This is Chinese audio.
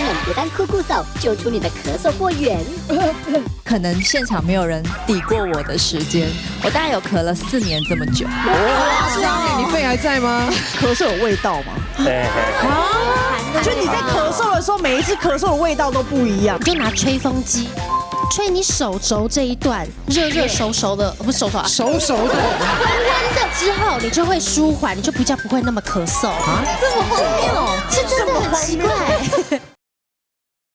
冷别当酷酷嫂，救出你的咳嗽过源。可能现场没有人抵过我的时间，我大概有咳了4年这么久。你肺还在吗？咳嗽有味道吗？对，就你在咳嗽的时候，每一次咳嗽的味道都不一样。你就拿吹风机吹你手肘这一段，热热熟熟的，不是手手啊，熟熟的，温的之后，你就会舒缓，你就比较不会那么咳嗽啊。这么荒谬，是真的很奇怪。